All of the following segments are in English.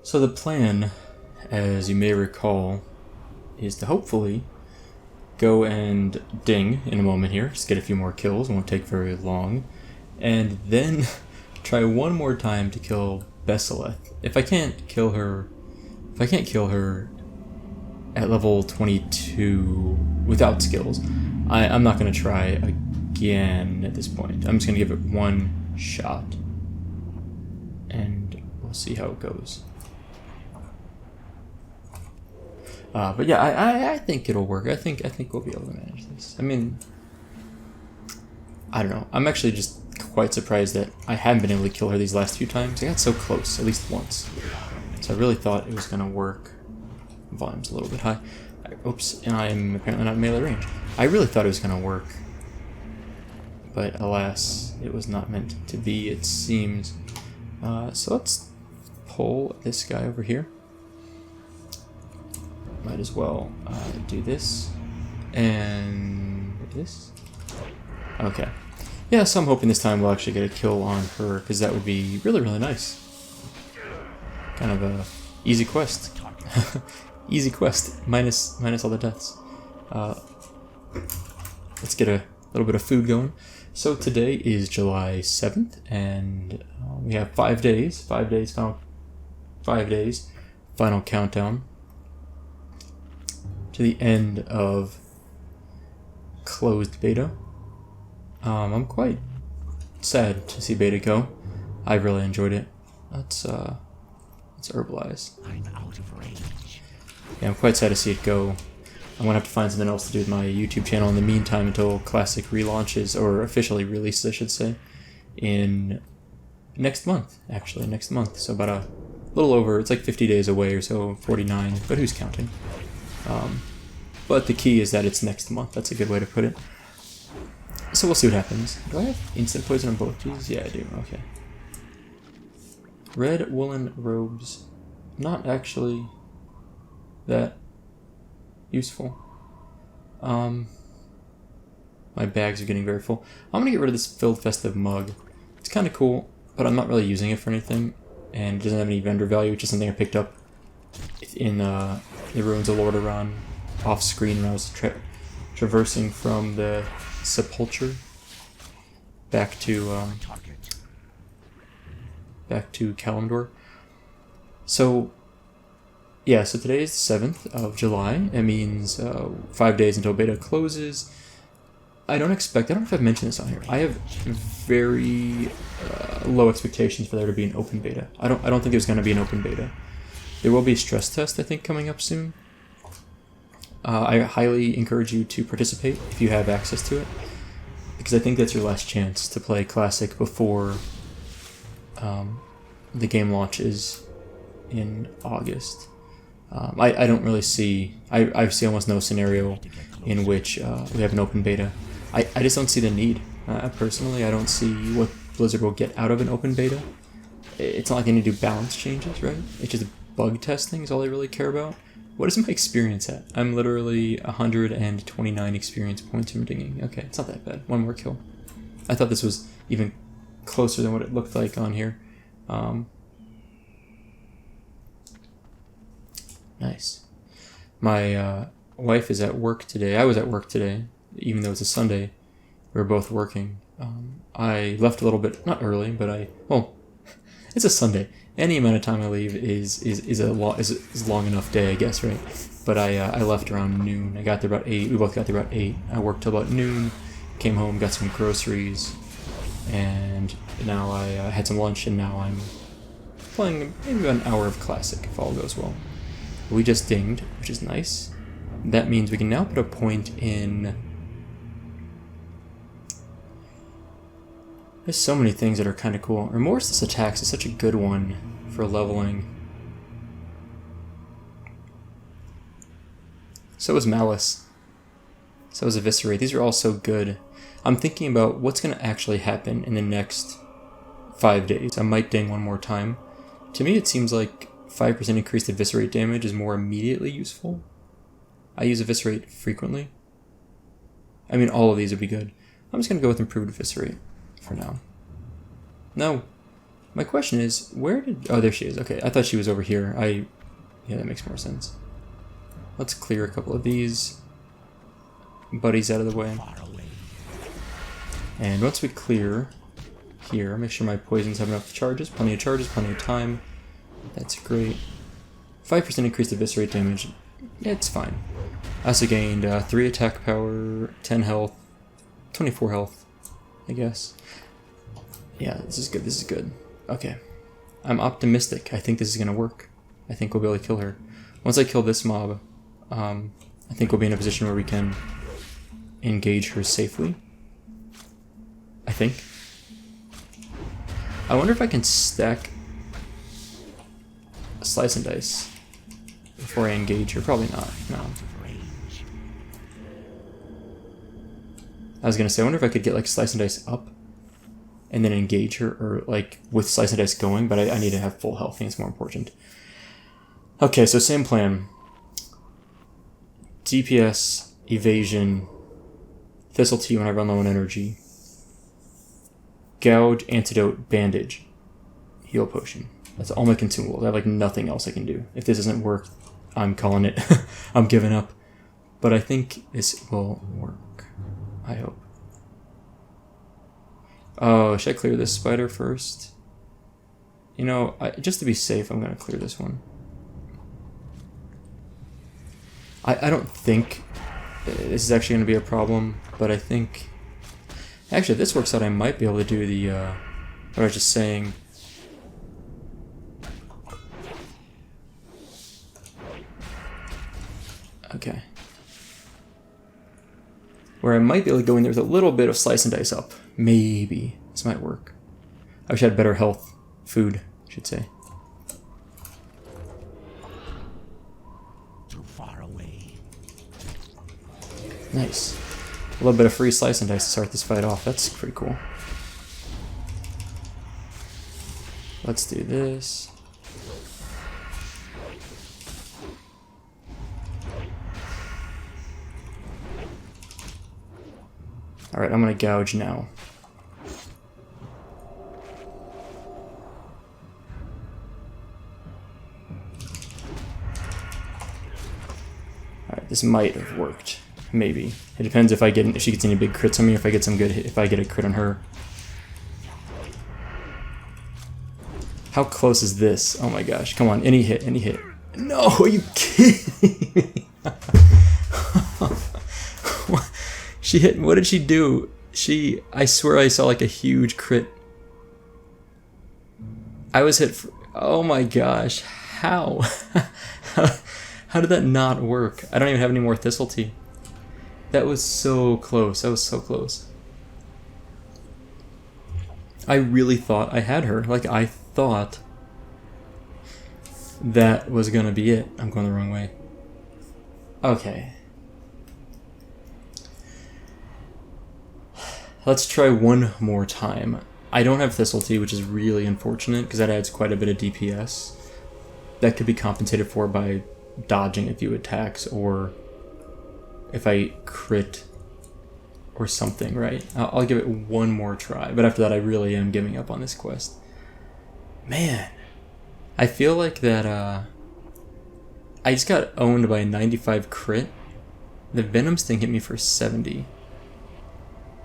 So the plan, as you may recall, is to hopefully go and ding in a moment here, just get a few more kills, won't take very long, and then try one more time to kill Besseleth. If I can't kill her at level 22 without skills, I'm not going to try again at this point. I'm just going to give it one shot, and we'll see how it goes. But yeah, I think it'll work. I think we'll be able to manage this. I mean, I don't know. I'm actually just quite surprised that I haven't been able to kill her these last few times. I got so close, at least once. So I really thought it was going to work. Volume's a little bit high. Oops, and I'm apparently not in melee range. I really thought it was going to work. But alas, it was not meant to be, it seems. So let's pull this guy over here. Might as well do this. And this. Okay. Yeah, so I'm hoping this time we'll actually get a kill on her, because that would be really, really nice. Kind of a easy quest. Easy quest, minus all the deaths. Let's get a little bit of food going. So today is July 7th, and we have 5 days. 5 days, final countdown to the end of closed beta. I'm quite sad to see beta go. I really enjoyed it. Let's herbalize. I'm out of range. Yeah, I'm quite sad to see it go. I'm gonna have to find something else to do with my YouTube channel in the meantime until Classic relaunches, or officially releases, I should say, in next month. Actually, next month. So about a little over. It's like 50 days away or so, 49. But who's counting? But the key is that it's next month. That's a good way to put it. So we'll see what happens. Do I have instant poison on both these? Yeah, I do. Okay. Red woolen robes. Not actually that useful. My bags are getting very full. I'm gonna get rid of this filled festive mug. It's kind of cool, but I'm not really using it for anything, and it doesn't have any vendor value, which is something I picked up in the ruins of Lordaeron off screen when I was traversing from the sepulcher back to Kalimdor. So yeah, so today is the 7th of July. It means 5 days until beta closes. I don't know if I've mentioned this on here. I have very low expectations for there to be an open beta. I don't think there's going to be an open beta. There will be a stress test, I think, coming up soon. I highly encourage you to participate if you have access to it, because I think that's your last chance to play Classic before the game launches in August. I don't really see... I see almost no scenario in which we have an open beta. I just don't see the need. Personally, I don't see what Blizzard will get out of an open beta. It's not like they need to do balance changes, right? It's just bug testing is all they really care about. What is my experience at? I'm literally 129 experience points from dinging. Okay, it's not that bad. One more kill. I thought this was even closer than what it looked like on here. Nice. My wife is at work today. I was at work today, even though it's a Sunday. We were both working. I left a little bit, not early, but it's a Sunday. Any amount of time I leave is a long enough day, I guess, right? But I left around noon. I got there about 8. We both got there about 8. I worked till about noon, came home, got some groceries, and now I had some lunch, and now I'm playing maybe about an hour of Classic, if all goes well. We just dinged, which is nice. That means we can now put a point in... There's so many things that are kind of cool. Remorseless Attacks is such a good one for leveling. So is Malice. So is Eviscerate. These are all so good. I'm thinking about what's going to actually happen in the next 5 days. I might ding one more time. To me, it seems like 5% increased Eviscerate damage is more immediately useful. I use Eviscerate frequently. I mean, all of these would be good. I'm just going to go with Improved Eviscerate for now. No. My question is, where did... Oh, there she is. Okay, I thought she was over here. Yeah, that makes more sense. Let's clear a couple of these buddies out of the way. And once we clear here, make sure my poisons have enough charges. Plenty of time. That's great. 5% increased eviscerate damage. Yeah, it's fine. I also gained 3 attack power, 10 health, 24 health, I guess. Yeah, this is good, this is good. Okay. I'm optimistic. I think this is going to work. I think we'll be able to kill her. Once I kill this mob, I think we'll be in a position where we can engage her safely. I think. I wonder if I can stack a slice and dice before I engage her. Probably not. No. I was gonna say, I wonder if I could get like slice and dice up and then engage her, or like with slice and dice going, but I need to have full health. I think it's more important. Okay, so same plan. DPS, evasion, Thistle Tea when I run low on energy, Gouge, Antidote, Bandage, Heal Potion. That's all my consumables. I have like nothing else I can do. If this doesn't work, I'm calling it. I'm giving up. But I think this will work. I hope. Oh, should I clear this spider first? You know, just to be safe, I'm going to clear this one. I don't think this is actually going to be a problem, but I think... Actually, if this works out, I might be able to do the... what I was just saying. Okay. Where I might be able to go in there with a little bit of slice and dice up. Maybe. This might work. I wish I had better health. Food, I should say. Too far away. Nice. A little bit of free slice and dice to start this fight off. That's pretty cool. Let's do this. Alright, I'm gonna gouge now. Alright, this might have worked. Maybe. It depends if she gets any big crits on me, if I get a crit on her. How close is this? Oh my gosh. Come on, any hit, any hit. No, are you kidding me? She hit, what did she do? I swear I saw like a huge crit. I was hit, oh my gosh, how? How did that not work? I don't even have any more Thistle Tea. That was so close, that was so close. I really thought I had her, like I thought that was gonna be it. I'm going the wrong way. Okay. Let's try one more time. I don't have Thistle Tea, which is really unfortunate because that adds quite a bit of DPS. That could be compensated for by dodging a few attacks or if I crit or something, right? I'll give it one more try, but after that I really am giving up on this quest. Man, I feel like that I just got owned by a 95 crit. The Venom Sting hit me for 70.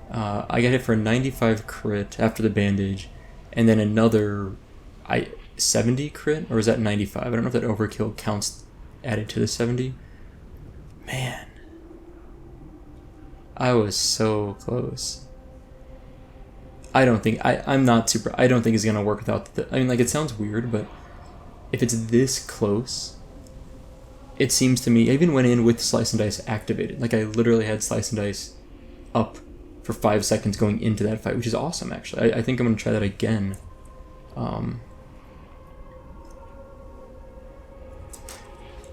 I got hit for a 95 crit after the bandage, and then another 70 crit, or is that 95? I don't know if that overkill counts added to the 70. Man, I was so close. I don't think I don't think it's gonna work without I mean, like, it sounds weird, but if it's this close, it seems to me. I even went in with Slice and Dice activated. Like, I literally had Slice and Dice up for 5 seconds going into that fight, which is awesome, actually. I think I'm going to try that again.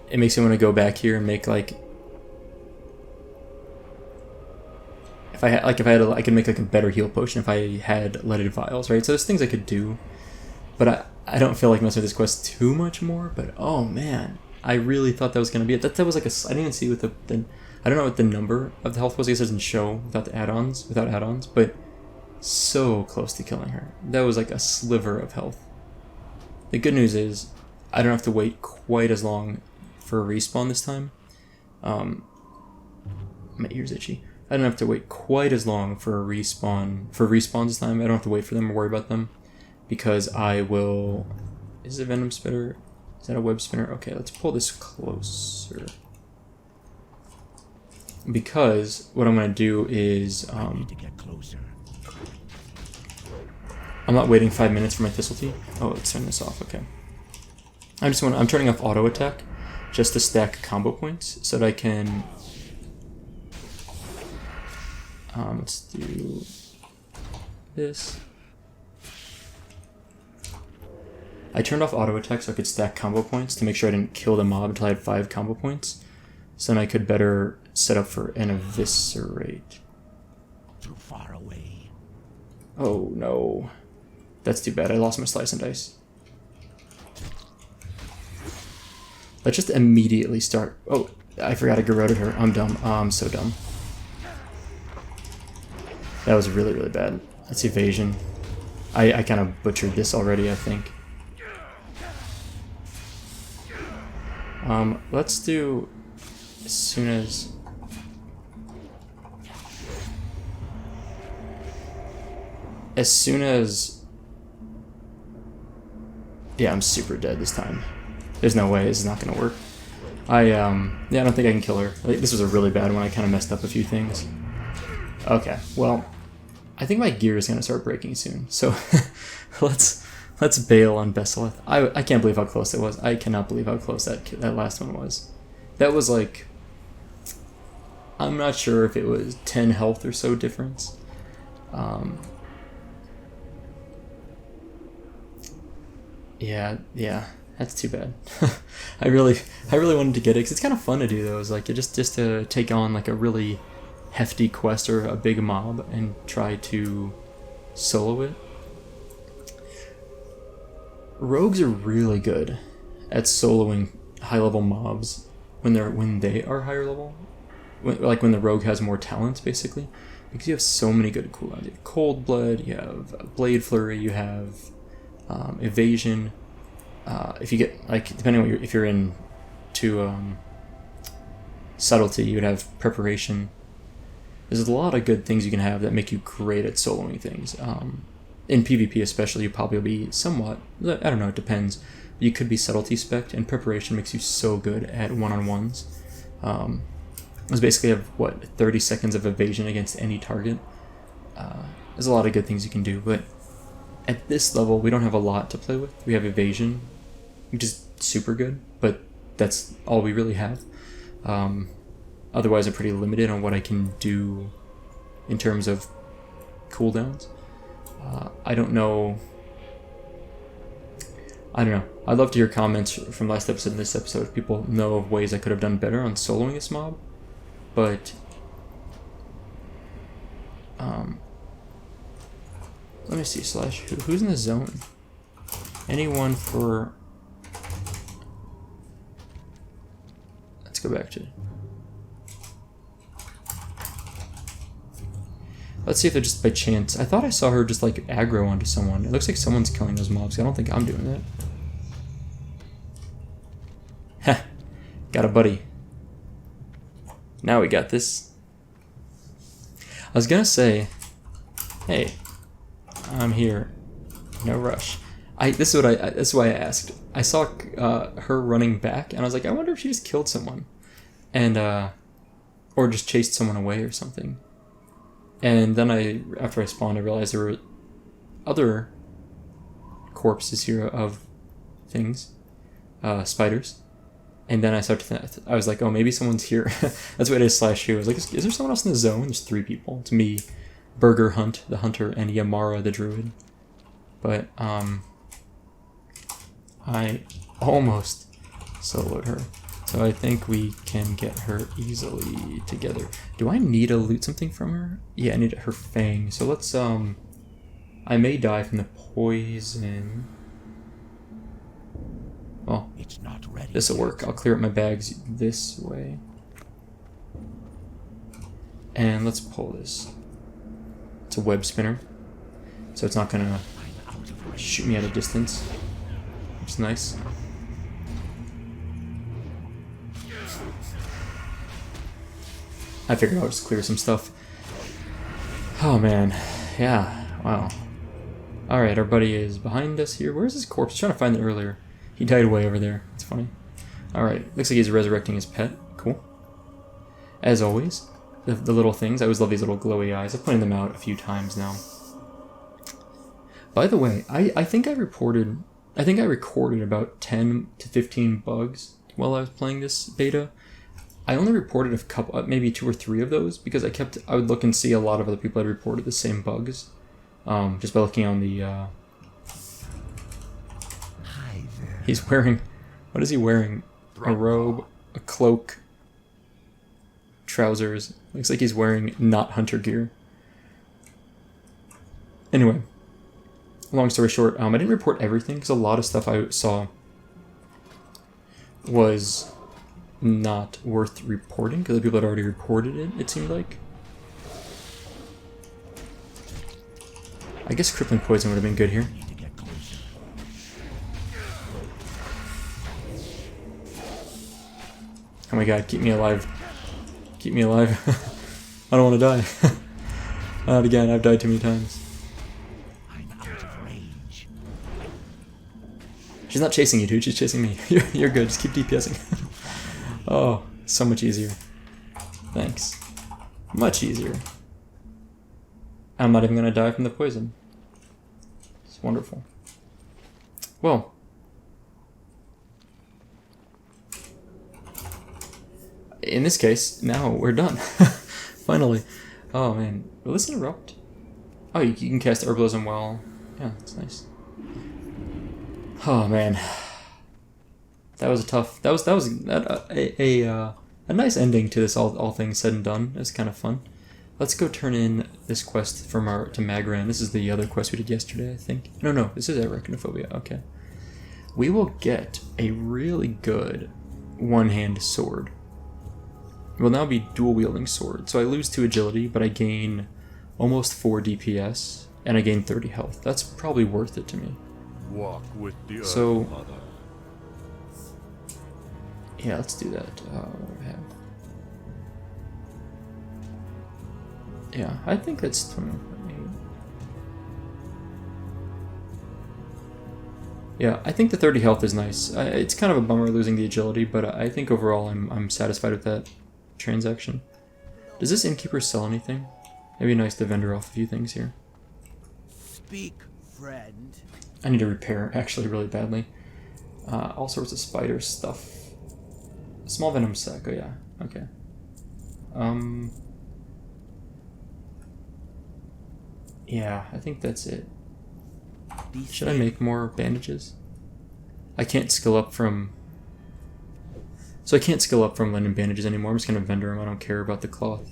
It makes me want to go back here and make, like... I could make, like, a better heal potion if I had leaded vials, right? So there's things I could do, but I don't feel like messing with this quest too much more, but oh, man. I really thought that was going to be it. That was like I didn't even see what the I don't know what the number of the health was. I guess it doesn't show without add-ons, but so close to killing her. That was like a sliver of health. The good news is I don't have to wait quite as long for a respawn this time. My ear's itchy. I don't have to wait quite as long for a respawns this time. I don't have to wait for them or worry about them, because I will... Is it a venom spitter? Is that a web spinner? Okay, let's pull this closer. Because what I'm going to do is... I need to get closer. I'm not waiting 5 minutes for my Thistletea. Oh, let's turn this off. Okay. I'm turning off auto attack just to stack combo points so that I can... let's do this. I turned off auto attack so I could stack combo points to make sure I didn't kill the mob until I had 5 combo points. So then I could better set up for an eviscerate. Too far away. Oh no. That's too bad. I lost my slice and dice. Let's just immediately start. Oh, I forgot I garroted her. I'm dumb. I'm so dumb. That was really, really bad. That's evasion. I kind of butchered this already, I think. Let's do as soon as... Yeah, I'm super dead this time. There's no way this is not gonna work. Yeah, I don't think I can kill her. This was a really bad one. I kind of messed up a few things. Okay, well, I think my gear is gonna start breaking soon. So let's bail on Besseleth. I can't believe how close it was. I cannot believe how close that last one was. That was like, I'm not sure if it was 10 health or so difference. Yeah, that's too bad. I really wanted to get it because it's kind of fun to do those, like just to take on like a really hefty quest or a big mob and try to solo it. Rogues are really good at soloing high level mobs when they are higher level, like when the rogue has more talents, basically, because you have so many good cooldowns. You have Cold Blood, you have Blade Flurry, you have evasion. If you get, like, depending on if you're into subtlety, you would have preparation. There's a lot of good things you can have that make you great at soloing things. In PvP especially, you probably will be somewhat, I don't know, it depends. You could be subtlety spec'd, and preparation makes you so good at one-on-ones. It's basically have, 30 seconds of evasion against any target. There's a lot of good things you can do, but at this level, we don't have a lot to play with. We have evasion, which is super good, but that's all we really have. Otherwise, I'm pretty limited on what I can do in terms of cooldowns. I don't know. I'd love to hear comments from last episode and this episode if people know of ways I could have done better on soloing this mob. But let me see, Slash, who's in the zone? Anyone for... Let's go back to... Let's see if they're just by chance. I thought I saw her just like aggro onto someone. It looks like someone's killing those mobs. I don't think I'm doing that. Heh. Got a buddy. Now we got this. I was gonna say, hey, I'm here. No rush. This is why I asked. I saw her running back, and I was like, I wonder if she just killed someone, and or just chased someone away or something. And then after I spawned, I realized there were other corpses here of things, spiders. And then I started to think, I was like, oh, maybe someone's here. That's what it is, Slash you. I was like, is there someone else in the zone? There's 3 people. It's me, Burger Hunt, the hunter, and Yamara, the druid. But I almost soloed her. So I think we can get her easily together. Do I need to loot something from her? Yeah, I need her fang. So let's, I may die from the poison. Well, it's not ready. This will work. I'll clear up my bags this way. And let's pull this. It's a web spinner, so it's not gonna shoot me at a distance. which is nice. I figured I'll just clear some stuff. Oh man, yeah, wow. Alright, our buddy is behind us here. Where's his corpse? I was trying to find it earlier. He died way over there. It's funny. Alright, looks like he's resurrecting his pet. Cool. As always, the little things. I always love these little glowy eyes. I've pointed them out a few times now. By the way, I think I recorded about 10 to 15 bugs while I was playing this beta. I only reported a couple, maybe 2 or 3 of those, because I would look and see a lot of other people had reported the same bugs, just by looking on the. Hi there. He's wearing, what is he wearing? A robe, a cloak, trousers. Looks like he's wearing not hunter gear. Anyway, long story short, I didn't report everything because a lot of stuff I saw was not worth reporting because the people had already reported it, it seemed like. I guess crippling poison would have been good here. Oh my god, keep me alive. Keep me alive. I don't want to die. Not again, I've died too many times. I'm out of range. She's not chasing you, dude, she's chasing me. You're good, just keep DPSing. Oh, so much easier. Thanks. Much easier. I'm not even gonna die from the poison. It's wonderful. Well. In this case, now we're done. Finally. Oh man. Will this interrupt? Oh, you can cast Herbalism well. Yeah, that's nice. Oh man. That was a tough. That was a nice ending to this. All things said and done. It was kind of fun. Let's go turn in this quest from to Magran. This is the other quest we did yesterday, I think. No, this is Arachnophobia. Okay. We will get a really good one-hand sword. It will now be dual-wielding sword. So I lose 2 agility, but I gain almost 4 DPS, and I gain 30 health. That's probably worth it to me. Walk with the earth, So, mother. yeah, let's do that. What do I have? Yeah, I think that's 20. Yeah, I think the 30 health is nice. It's kind of a bummer losing the agility, but I think overall I'm satisfied with that transaction. Does this innkeeper sell anything? It'd be nice to vendor off a few things here. Speak, friend. I need to repair actually really badly. All sorts of spider stuff. Small venom sac. Oh yeah. Okay. Yeah, I think that's it. Should I make more bandages? I can't skill up from... So I can't skill up from linen bandages anymore. I'm just going to vendor them. I don't care about the cloth.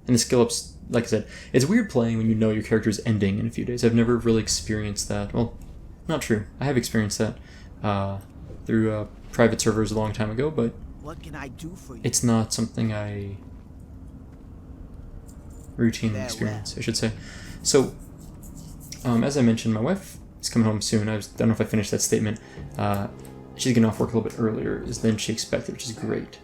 And the skill ups, like I said, it's weird playing when you know your character is ending in a few days. I've never really experienced that. Well, not true. I have experienced that through private servers a long time ago, but What can I do for you? it's not something I routinely experience, I should say. So, as I mentioned, my wife is coming home soon. I don't know if I finished that statement. She's getting off work a little bit earlier than she expected, which is great.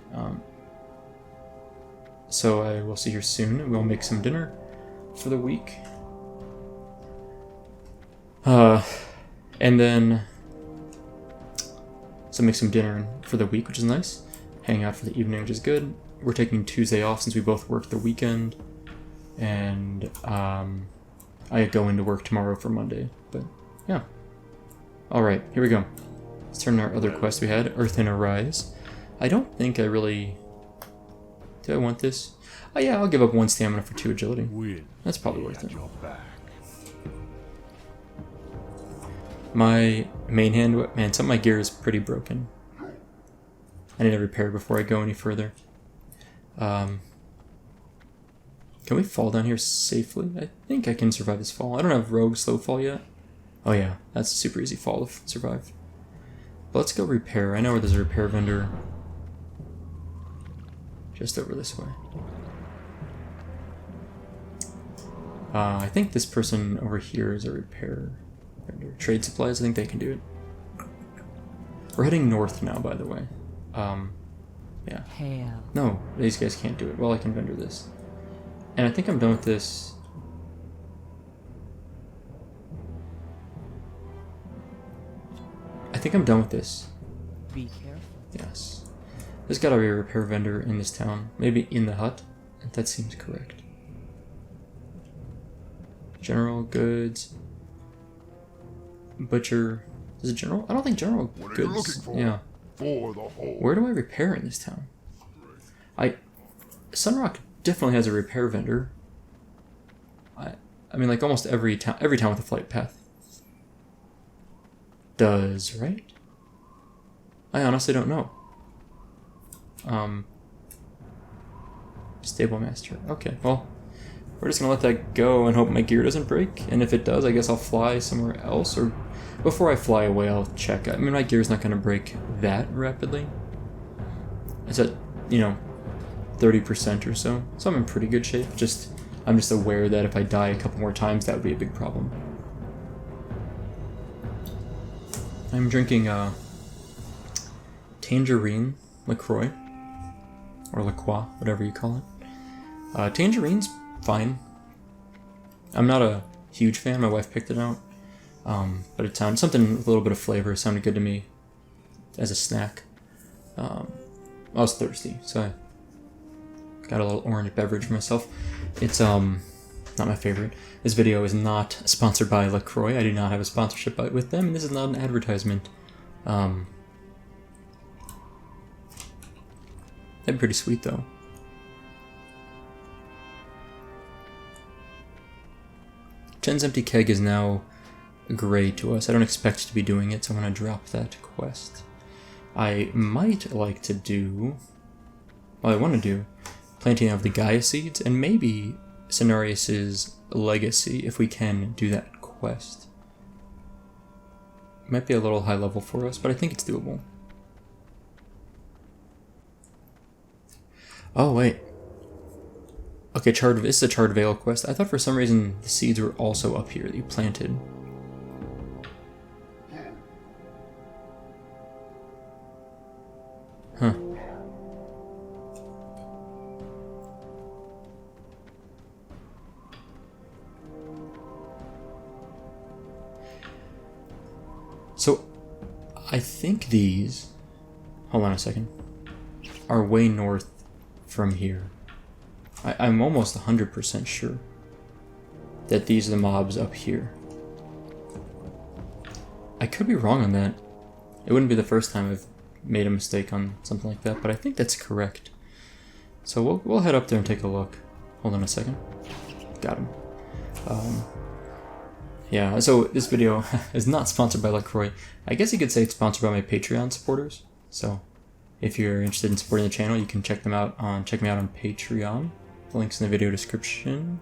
So I will see her soon. We'll make some dinner for the week. And then... So make some dinner for the week, which is nice. Hang out for the evening, which is good. We're taking Tuesday off since we both work the weekend. And I go into work tomorrow for Monday. But yeah. Alright, here we go. Let's turn our other quest we had. Earth and Arise. I don't think I really... Do I want this? Oh yeah, I'll give up 1 stamina for 2 agility. Wind That's probably worth at it. your back. My main hand... Man, some of my gear is pretty broken. I need to repair before I go any further. Can we fall down here safely? I think I can survive this fall. I don't have rogue slow fall yet. Oh yeah, that's a super easy fall to survive. But let's go repair. I know where there's a repair vendor. Just over this way. I think this person over here is a repair vendor. Trade supplies, I think they can do it. We're heading north now, by the way. Yeah. Hail. No, these guys can't do it. Well, I can vendor this. And I think I'm done with this. I think I'm done with this. Be careful. Yes. There's gotta be a repair vendor in this town. Maybe in the hut. That seems correct. General goods. Butcher. Is it general? I don't think general What are goods. you looking for? Yeah. For the whole. Where do I repair in this town? Sunrock definitely has a repair vendor. I mean, like almost every town with a flight path does, right? I honestly don't know. Stable master. Okay, well, we're just gonna let that go and hope my gear doesn't break. And if it does, I guess I'll fly somewhere else. Or before I fly away, I'll check. I mean, my gear's not gonna break that rapidly. It's at, 30% or so. So I'm in pretty good shape. I'm just aware that if I die a couple more times, that would be a big problem. I'm drinking Tangerine LaCroix. Or LaCroix, whatever you call it. Tangerine's fine. I'm not a huge fan. My wife picked it out. But it sounded something with a little bit of flavor. It sounded good to me as a snack. I was thirsty, so I got a little orange beverage for myself. It's not my favorite. This video is not sponsored by LaCroix. I do not have a sponsorship with them, and this is not an advertisement. That'd be pretty sweet, though. Jen's empty keg is now gray to us. I don't expect to be doing it, so I'm going to drop that quest. I might like to do... Well, I want to do planting of the Gaia seeds, and maybe Cenarius's legacy, if we can do that quest. Might be a little high level for us, but I think it's doable. Oh, wait. Okay, this is a Charred Vale quest. I thought for some reason the seeds were also up here that you planted. Huh. So, I think these, hold on a second, are way north from here. I'm almost 100% sure that these are the mobs up here. I could be wrong on that. It wouldn't be the first time I've made a mistake on something like that, but I think that's correct. So we'll head up there and take a look. Hold on a second. Got him. Yeah, so this video is not sponsored by LaCroix. I guess you could say it's sponsored by my Patreon supporters. So if you're interested in supporting the channel, you can check me out on Patreon. The link's in the video description.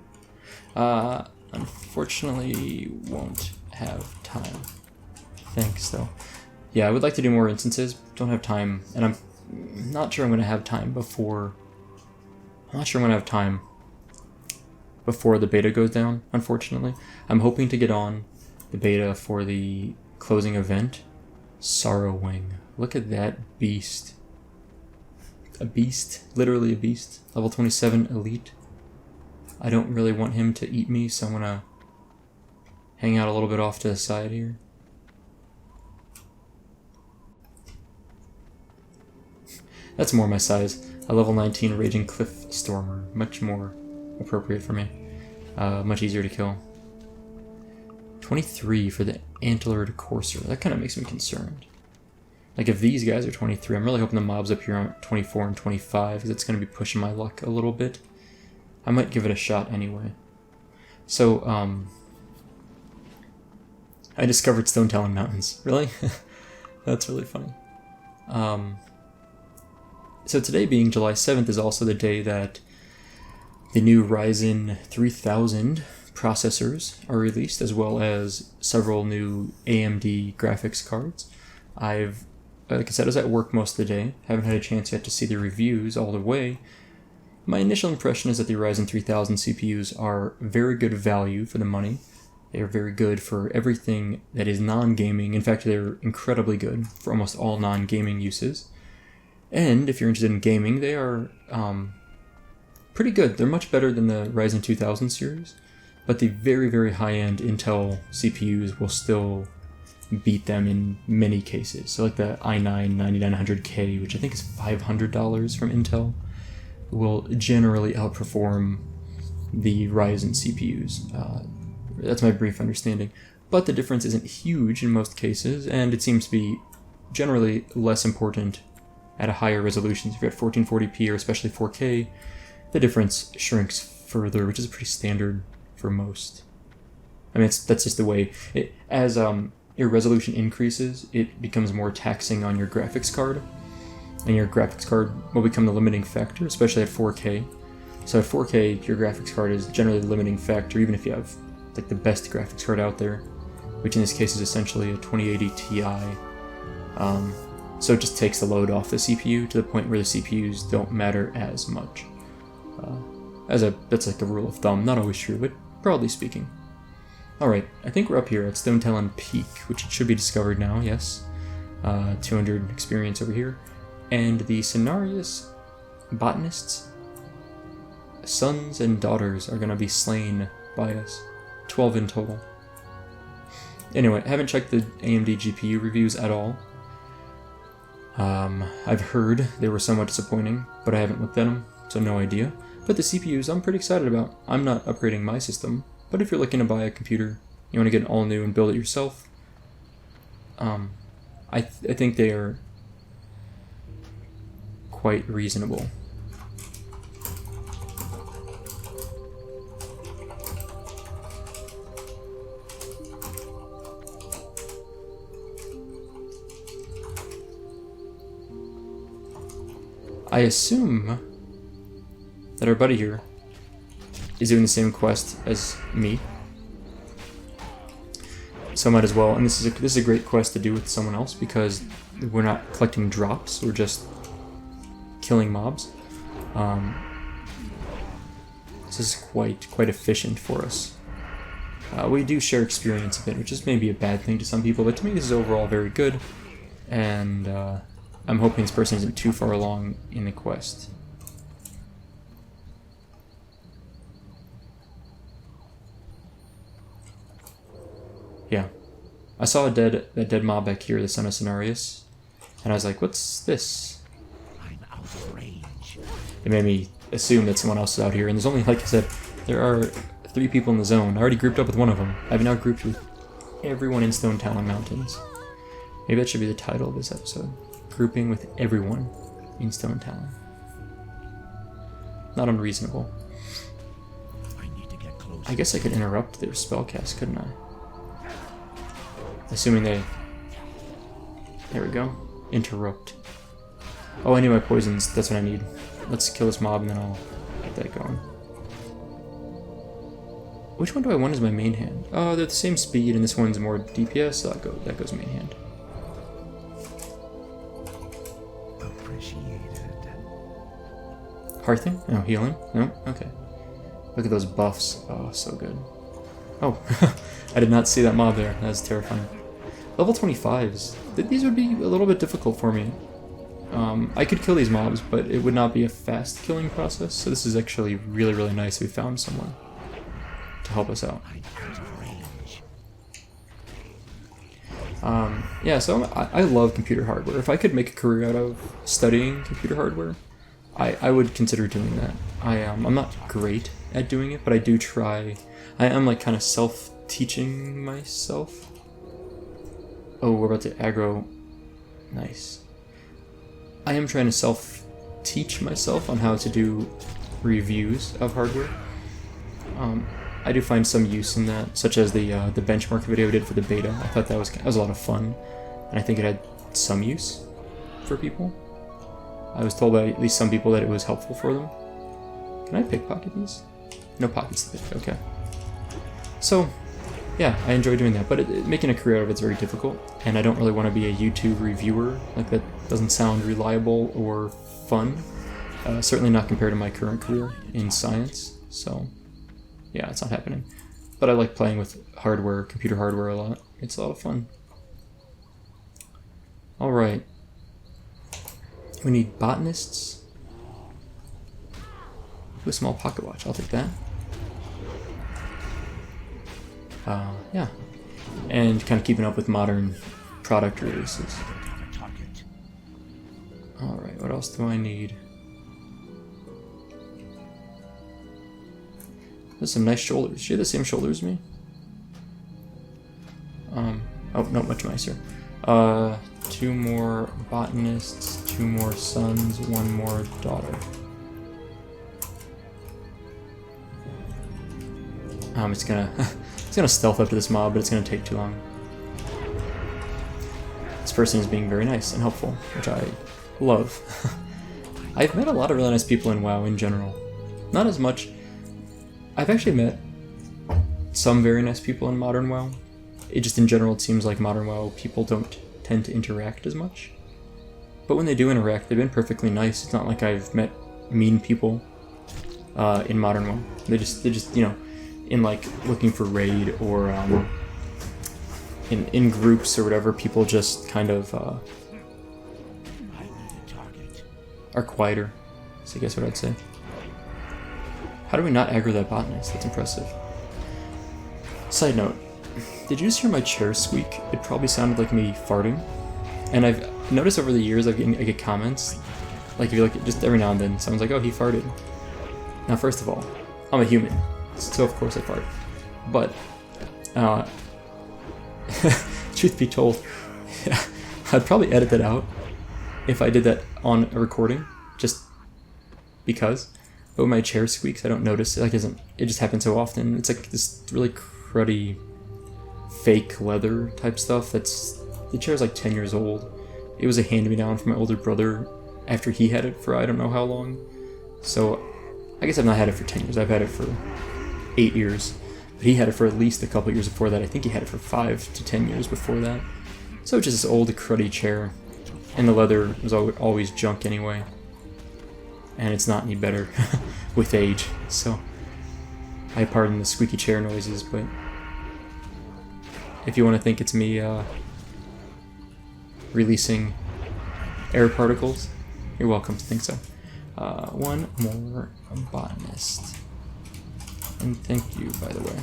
Unfortunately, won't have time. Thanks, though. Yeah, I would like to do more instances. Don't have time, and I'm not sure I'm going to have time before... I'm not sure I'm going to have time before the beta goes down, unfortunately. I'm hoping to get on the beta for the closing event. Sorrowwing. Look at that beast. A beast. Literally a beast. Level 27 elite. I don't really want him to eat me, so I'm going to hang out a little bit off to the side here. That's more my size. A level 19 Raging Cliff Stormer. Much more appropriate for me. Much easier to kill. 23 for the Antlered Courser. That kind of makes me concerned. Like, if these guys are 23, I'm really hoping the mobs up here are 24 and 25, because it's going to be pushing my luck a little bit. I might give it a shot anyway. So, I discovered Stonetalon Mountains. Really? That's really funny. So today being July 7th is also the day that the new Ryzen 3000 processors are released, as well as several new AMD graphics cards. Like I said, I was at work most of the day. Haven't had a chance yet to see the reviews all the way. My initial impression is that the Ryzen 3000 CPUs are very good value for the money. They are very good for everything that is non-gaming. In fact, they're incredibly good for almost all non-gaming uses. And if you're interested in gaming, they are pretty good. They're much better than the Ryzen 2000 series, but the very, very high-end Intel CPUs will still beat them in many cases. So like the i9-9900K, which I think is $500 from Intel, will generally outperform the Ryzen CPUs. That's my brief understanding. But the difference isn't huge in most cases, and it seems to be generally less important at a higher resolution. If you're at 1440p or especially 4K, the difference shrinks further, which is pretty standard for most. I mean, that's just the way. As your resolution increases, it becomes more taxing on your graphics card, and your graphics card will become the limiting factor, especially at 4K. So at 4K, your graphics card is generally the limiting factor, even if you have like the best graphics card out there, which in this case is essentially a 2080 Ti. So it just takes the load off the CPU to the point where the CPUs don't matter as much. That's like a rule of thumb, not always true, but broadly speaking. Alright, I think we're up here at Stonetalon Peak, which should be discovered now, yes. 200 experience over here. And the Cenarius botanists, sons and daughters, are going to be slain by us. 12 in total. Anyway, I haven't checked the AMD GPU reviews at all. I've heard they were somewhat disappointing, but I haven't looked at them, so no idea. But the CPUs I'm pretty excited about. I'm not upgrading my system, but if you're looking to buy a computer, you want to get it all new and build it yourself, I think they are quite reasonable. I assume that our buddy here is doing the same quest as me, so I might as well. And this is a great quest to do with someone else because we're not collecting drops; we're just killing mobs. This is quite efficient for us. We do share experience a bit, which is maybe a bad thing to some people, but to me this is overall very good, and I'm hoping this person isn't too far along in the quest. Yeah. I saw that dead mob back here, the son of Cenarius, and I was like, what's this? I'm out of range. It made me assume that someone else is out here, and there's only, like I said, there are 3 people in the zone. I already grouped up with one of them. I've now grouped with everyone in Stonetalon Mountains. Maybe that should be the title of this episode. Grouping with everyone in Stonetalon. Not unreasonable. I need to get closer. I guess I could interrupt their spellcast, couldn't I? Assuming they... There we go. Interrupt. Oh, I need my poisons. That's what I need. Let's kill this mob and then I'll get that going. Which one do I want as my main hand? Oh, they're the same speed and this one's more DPS, so that goes main hand. Appreciated. Hearthing? No, healing? No? Okay. Look at those buffs. Oh, so good. Oh, I did not see that mob there. That was terrifying. Level 25s. These would be a little bit difficult for me. I could kill these mobs, but it would not be a fast killing process, so this is actually really nice we found someone to help us out. Yeah, so I love computer hardware. If I could make a career out of studying computer hardware, I would consider doing that. I'm not great at doing it, but I do try. I'm like kind of self-teaching myself. Oh, we're about to aggro. Nice. I am trying to self-teach myself on how to do reviews of hardware. I do find some use in that, such as the benchmark video I did for the beta. I thought that was a lot of fun, and I think it had some use for people. I was told by at least some people that it was helpful for them. Can I pickpocket these? No pockets to pick, okay. So, yeah, I enjoy doing that, but making a career out of it's very difficult, and I don't really want to be a YouTube reviewer. Like, that doesn't sound reliable or fun. Certainly not compared to my current career in science, so yeah, it's not happening. But I like playing with hardware, computer hardware a lot. It's a lot of fun. Alright. We need botanists. Ooh, a small pocket watch. I'll take that. Yeah. And kind of keeping up with modern product releases. Alright, what else do I need? There's some nice shoulders. She had the same shoulders as me? Oh, no, much nicer. 2 more botanists, 2 more sons, 1 more daughter. It's gonna it's gonna stealth up to this mob, but it's gonna take too long. This person is being very nice and helpful, which I love. I've met a lot of really nice people in WoW in general. Not as much. I've actually met some very nice people in Modern WoW. It just in general, it seems like Modern WoW people don't tend to interact as much. But when they do interact, they've been perfectly nice. It's not like I've met mean people in Modern WoW. They just you know, in like looking for raid or in groups or whatever, people just kind of are quieter. So I guess what I'd say. How do we not aggro that botanist? That's impressive. Side note, did you just hear my chair squeak? It probably sounded like me farting. And I've noticed over the years I get comments, like if you look at just every now and then, someone's like, oh, he farted. Now first of all, I'm a human, so of course I fart. But, truth be told, I'd probably edit that out if I did that on a recording, just because. But when my chair squeaks, I don't notice it. Like, it just happens so often. It's like this really cruddy, fake leather type stuff. The chair's like 10 years old. It was a hand-me-down from my older brother after he had it for I don't know how long. So, I guess I've not had it for 10 years. I've had it for 8 years. But he had it for at least a couple years before that. I think he had it for 5 to 10 years before that. So it's just this old, cruddy chair. And the leather was always junk anyway. And it's not any better with age. So, I pardon the squeaky chair noises, but if you want to think it's me releasing air particles, you're welcome to think so. 1 more botanist. And thank you, by the way.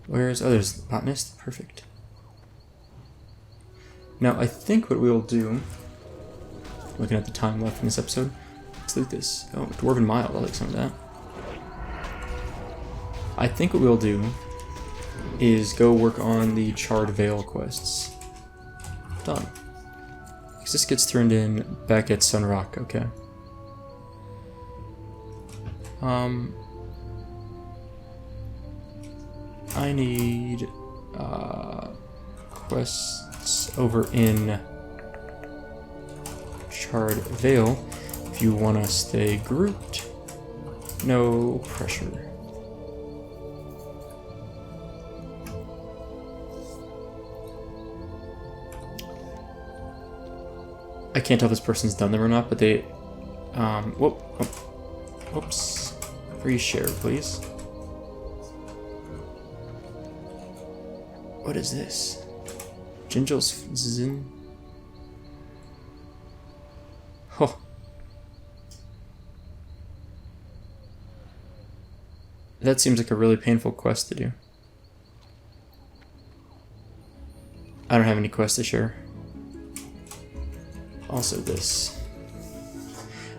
Where's others? Botanist? Perfect. Now, I think what we'll do, looking at the time left in this episode, let's loot this. Oh, Dwarven Mild, I like some of that. I think what we'll do is go work on the Charred Vale quests. Done. Because this gets turned in back at Sunrock, okay. I need quests over in Charred Vale if you want to stay grouped. No pressure. I can't tell if this person's done them or not, but they whoops. Reshare, please. What is this? Jingel's Zin? Oh. That seems like a really painful quest to do. I don't have any quests to share. Also this.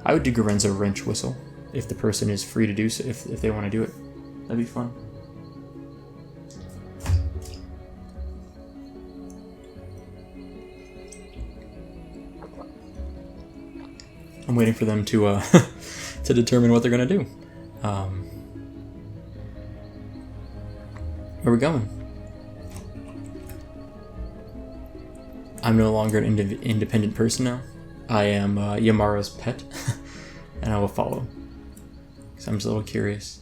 I would do Gorenzo Wrench Whistle if the person is free to do so, if they want to do it. That'd be fun. I'm waiting for them to to determine what they're gonna do. Where are we going? I'm no longer an independent person now. I am Yamara's pet, and I will follow. Because I'm just a little curious.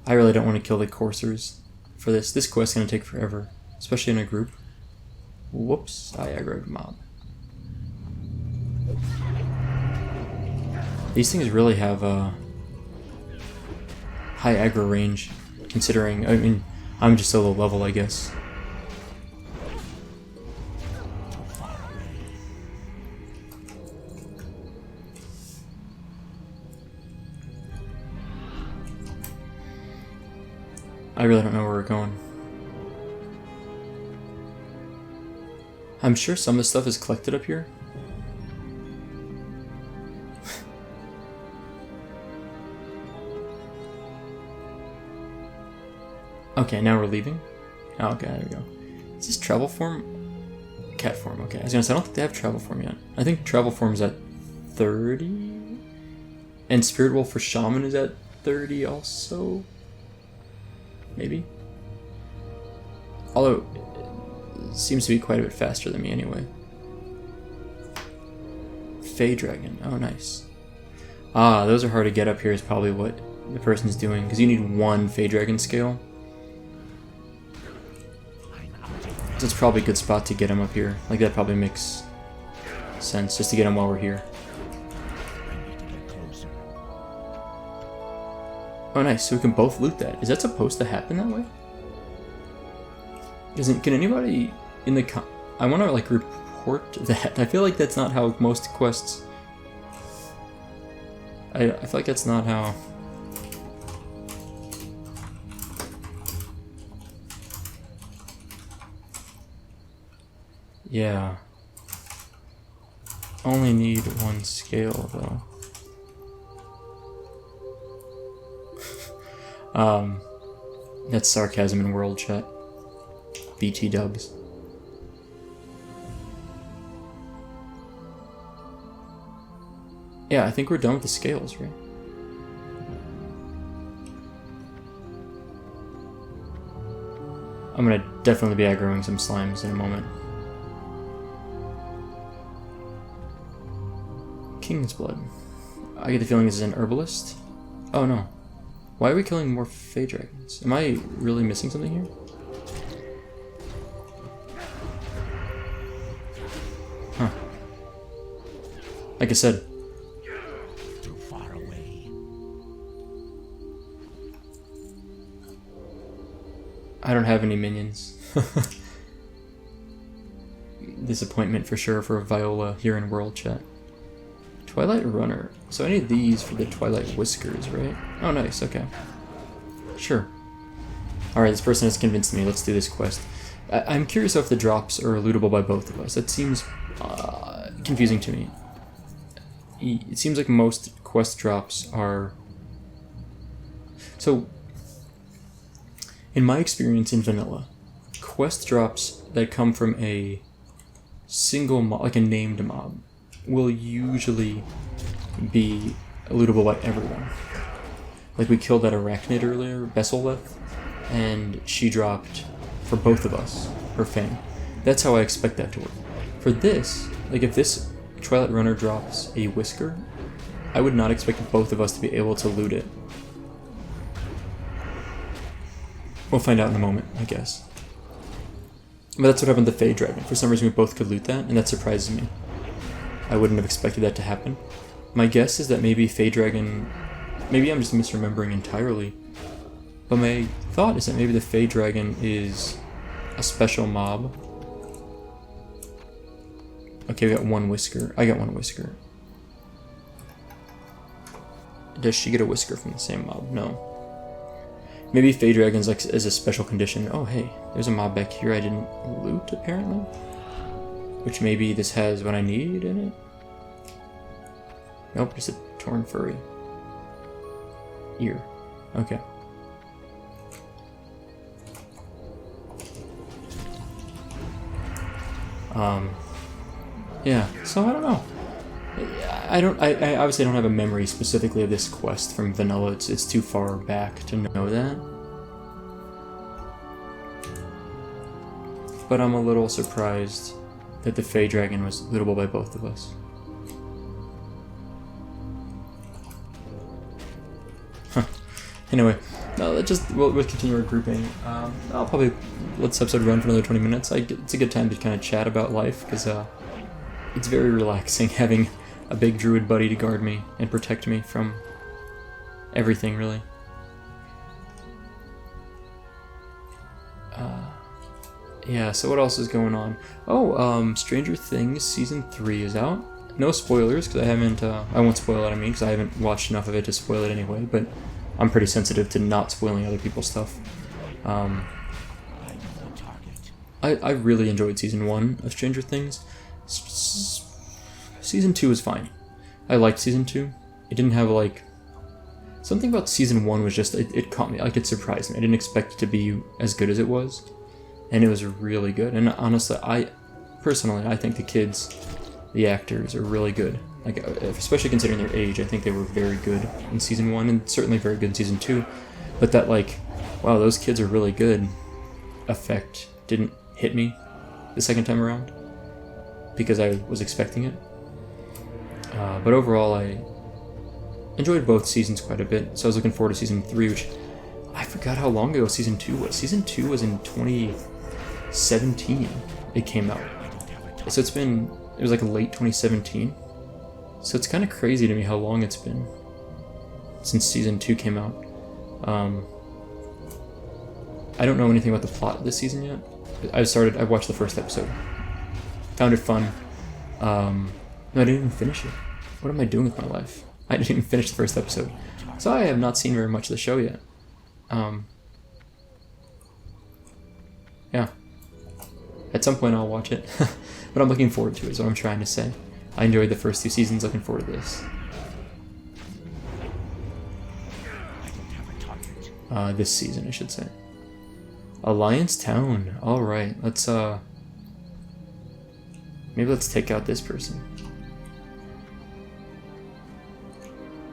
I really don't want to kill the coursers for this. This quest is going to take forever, especially in a group. Whoops, I aggroed a mob. These things really have a high aggro range, considering, I mean, I'm just so low level, I guess. I really don't know where we're going. I'm sure some of the stuff is collected up here. Okay, now we're leaving. Oh, okay, there we go. Is this travel form? Cat form, okay. I was gonna say, I don't think they have travel form yet. I think travel form is at 30? And Spirit Wolf for Shaman is at 30 also? Maybe? Although, it seems to be quite a bit faster than me anyway. Fey Dragon, oh nice. Ah, those are hard to get up here is probably what the person's doing, because you need one Fey Dragon scale. So it's probably a good spot to get him up here. Like, that probably makes sense, just to get him while we're here. Oh nice, so we can both loot that. Is that supposed to happen that way? Can anybody in the I want to like report that. I feel like that's not how most quests... I feel like that's not how... Yeah. Only need one scale though. That's sarcasm in world chat. BT dubs. Yeah, I think we're done with the scales, right? I'm gonna definitely be aggroing some slimes in a moment. King's Blood. I get the feeling this is an herbalist. Oh no. Why are we killing more Fey Dragons? Am I really missing something here? Huh. Like I said. Too far away. I don't have any minions. Disappointment for sure for Viola here in World Chat. Twilight Runner. So I need these for the Twilight Whiskers, right? Oh, nice. Okay. Sure. Alright, this person has convinced me. Let's do this quest. I'm curious if the drops are lootable by both of us. That seems confusing to me. It seems like most quest drops are... So, in my experience in vanilla, quest drops that come from a single mob, like a named mob, will usually be lootable by everyone. Like we killed that arachnid earlier, Besseleth, and she dropped for both of us her fang. That's how I expect that to work. For this, like if this Twilight Runner drops a Whisker, I would not expect both of us to be able to loot it. We'll find out in a moment, I guess. But that's what happened to Fey Dragon. For some reason we both could loot that, and that surprises me. I wouldn't have expected that to happen. My guess is that maybe Fey Dragon... Maybe I'm just misremembering entirely. But my thought is that maybe the Fey Dragon is a special mob. Okay, we got one Whisker. I got one Whisker. Does she get a Whisker from the same mob? No. Maybe Fey Dragon's like as a special condition. Oh hey, there's a mob back here I didn't loot apparently. Which maybe this has what I need in it? Nope, just a torn furry. Ear. Okay. Yeah, so I don't know. I obviously don't have a memory specifically of this quest from vanilla. It's too far back to know that. But I'm a little surprised that the Fey Dragon was lootable by both of us. Huh. Anyway, we'll continue our grouping. I'll probably let this episode run for another 20 minutes. It's a good time to kind of chat about life, because it's very relaxing having a big druid buddy to guard me and protect me from everything, really. Yeah, so what else is going on? Oh, Stranger Things Season 3 is out. No spoilers, because I haven't, I won't spoil it, I mean, because I haven't watched enough of it to spoil it anyway, but I'm pretty sensitive to not spoiling other people's stuff. I really enjoyed Season 1 of Stranger Things. Season 2 was fine. I liked Season 2. It didn't have, like... Something about Season 1 was just... It caught me, like, it surprised me. I didn't expect it to be as good as it was. And it was really good. And honestly, I think the kids, the actors, are really good. Like, especially considering their age, I think they were very good in Season 1, and certainly very good in Season 2. But that, like, wow, those kids are really good effect didn't hit me the second time around, because I was expecting it. But overall, I enjoyed both seasons quite a bit, so I was looking forward to Season 3, which I forgot how long ago Season 2 was. Season 2 was in 2017 it came out. So it was like late 2017. So it's kind of crazy to me how long it's been since Season 2 came out. I don't know anything about the plot of this season yet. I watched the first episode. Found it fun. No, I didn't even finish it. What am I doing with my life? I didn't even finish the first episode. So I have not seen very much of the show yet. Yeah. At some point I'll watch it. But I'm looking forward to it, is what I'm trying to say. I enjoyed the first 2 seasons, looking forward to this. This season, I should say. Alliance Town. Alright, let's, maybe let's take out this person.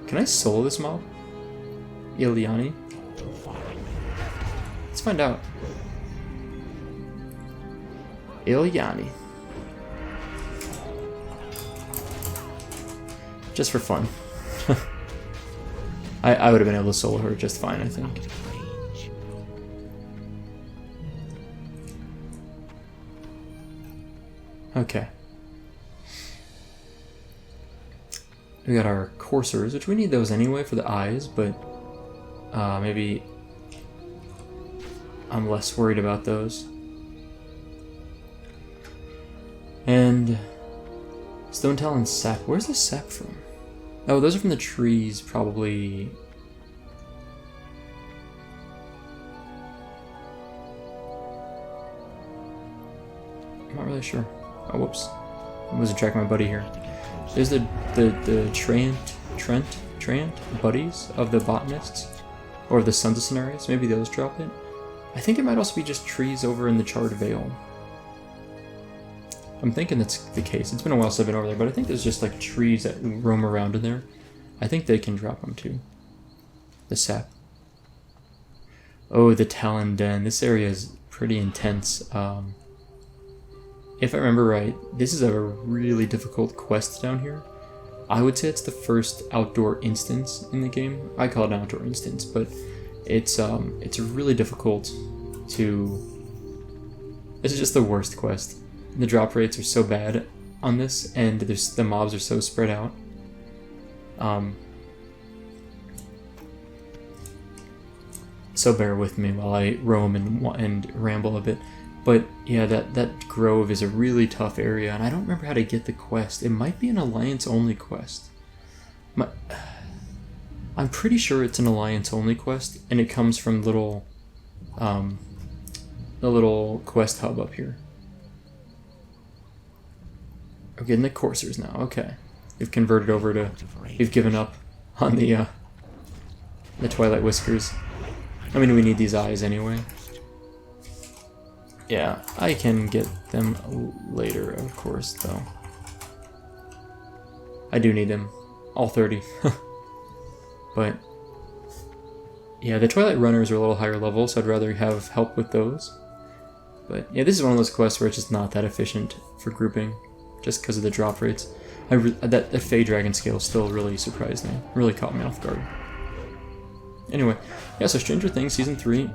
Can I solo this mob? Iliani? Let's find out. Iliani. Just for fun. I would have been able to solo her just fine, I think. Okay. We got our coursers, which we need those anyway for the eyes, but maybe I'm less worried about those. And Stonetalon sap. Where's the sap from? Oh, those are from the trees, probably. I'm not really sure. Oh, whoops. I wasn't tracking my buddy here. There's the Trant buddies of the botanists, or the Sons of Cenarius. Maybe those drop it. I think it might also be just trees over in the Charred Vale. I'm thinking that's the case. It's been a while since I've been over there, but I think there's just like trees that roam around in there. I think they can drop them too. The sap. Oh, the Talon Den. This area is pretty intense. If I remember right, this is a really difficult quest down here. I would say it's the first outdoor instance in the game. I call it an outdoor instance, but it's really difficult to... This is just the worst quest. The drop rates are so bad on this, and the mobs are so spread out. So bear with me while I roam and ramble a bit. But yeah, that grove is a really tough area, and I don't remember how to get the quest. It might be an Alliance-only quest. I'm pretty sure it's an Alliance-only quest, and it comes from the little quest hub up here. We're getting the coursers now. Okay, we've converted over to. We've given up on the Twilight Whiskers. I mean, we need these eyes anyway. Yeah, I can get them later, of course, though. I do need them. All 30. But, yeah, the Twilight Runners are a little higher level, so I'd rather have help with those. But, yeah, this is one of those quests where it's just not that efficient for grouping, just because of the drop rates. That Fey Dragon scale still really surprised me. Really caught me off guard. Anyway, yeah, so Stranger Things Season 3,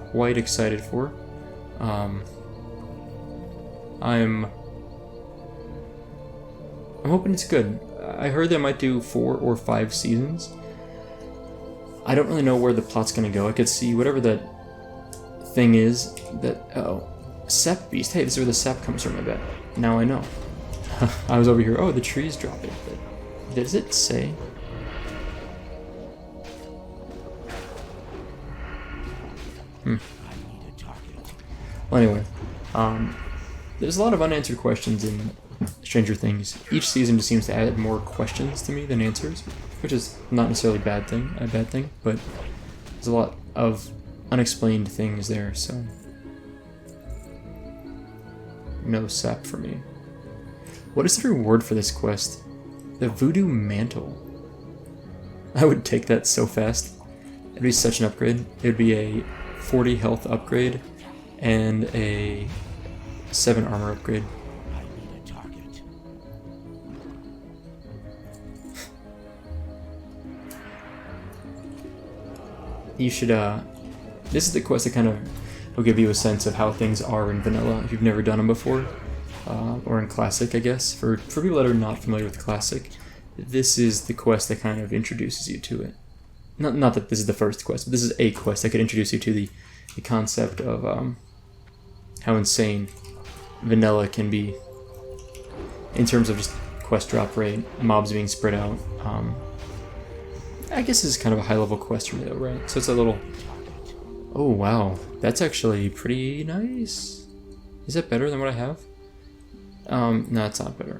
quite excited for. I'm I'm hoping it's good. I heard they might do 4 or 5 seasons. I don't really know where the plot's gonna go. I could see whatever that thing is that... Oh, sap beast. Hey, this is where the sap comes from, I bet. Now I know. I was over here. Oh, the tree's dropping. But does it say? Well, anyway, there's a lot of unanswered questions in Stranger Things. Each season just seems to add more questions to me than answers, which is not necessarily a bad thing, but there's a lot of unexplained things there, so no sap for me. What is the reward for this quest? The Voodoo Mantle. I would take that so fast. It'd be such an upgrade. It would be a 40 health upgrade and a 7 armor upgrade. You should, this is the quest that kind of will give you a sense of how things are in vanilla if you've never done them before, or in classic, I guess. For people that are not familiar with classic, this is the quest that kind of introduces you to it. Not that this is the first quest, but this is a quest that could introduce you to the concept of how insane vanilla can be in terms of just quest drop rate, mobs being spread out. I guess this is kind of a high-level quest for me, though, right? So it's a little... Oh, wow. That's actually pretty nice. Is that better than what I have? No, it's not better.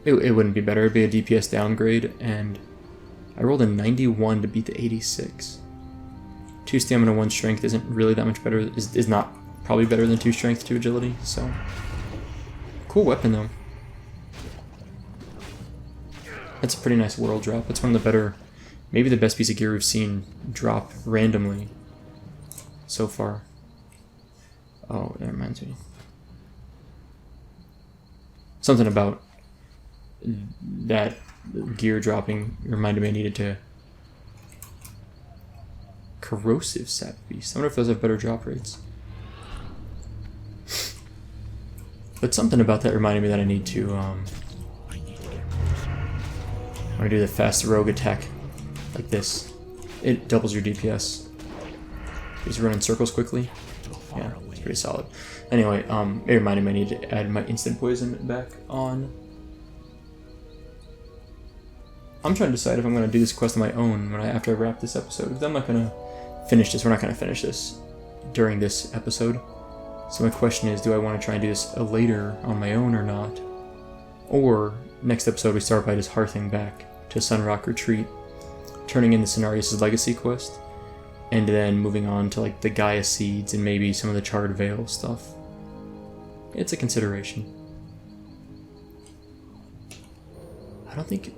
It wouldn't be better. It'd be a DPS downgrade, and I rolled a 91 to beat the 86. 2 stamina, 1 strength isn't really that much better. Is not probably better than 2 strength, 2 agility, so... Cool weapon, though. That's a pretty nice world drop. It's one of the better, maybe the best piece of gear we've seen drop randomly so far. Oh, that reminds me. Something about that gear dropping reminded me I needed to... Corrosive sap beast. I wonder if those have better drop rates. But something about that reminded me that I need to, I'm gonna do the fast rogue attack like this. It doubles your DPS. Just run in circles quickly. Yeah, it's pretty solid. Anyway, it reminded me I need to add my instant poison back on. I'm trying to decide if I'm gonna do this quest on my own after I wrap this episode. Because I'm not gonna finish this. We're not gonna finish this during this episode. So my question is, do I want to try and do this later on my own or not? Or next episode we start by just hearthing back to Sunrock Retreat, turning in the Cenarius' Legacy quest, and then moving on to like the Gaia Seeds and maybe some of the Charred Veil stuff. It's a consideration. I don't think...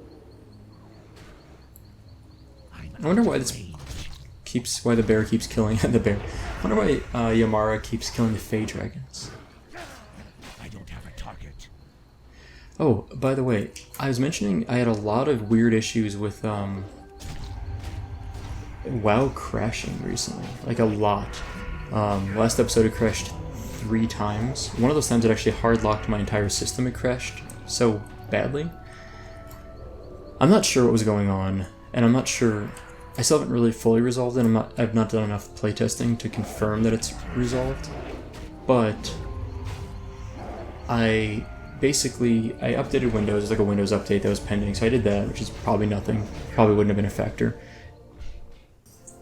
I wonder why why the bear keeps killing the bear. I wonder why Yamara keeps killing the Fey Dragons. I don't have a target. Oh, by the way, I was mentioning I had a lot of weird issues with WoW crashing recently. Like a lot. Last episode it crashed 3 times. One of those times it actually hard locked my entire system. It crashed so badly. I'm not sure what was going on, and I'm not sure... I still haven't really fully resolved it. I've not done enough playtesting to confirm that it's resolved. But I updated Windows. It's like a Windows update that was pending, so I did that, which is probably nothing. Probably wouldn't have been a factor.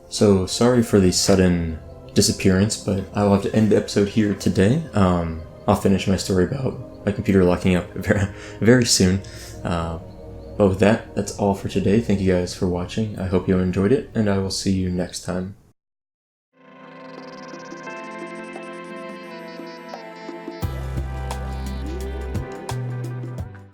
So sorry for the sudden disappearance, but I will have to end the episode here today. I'll finish my story about my computer locking up very soon. But with that, that's all for today. Thank you guys for watching. I hope you enjoyed it, and I will see you next time.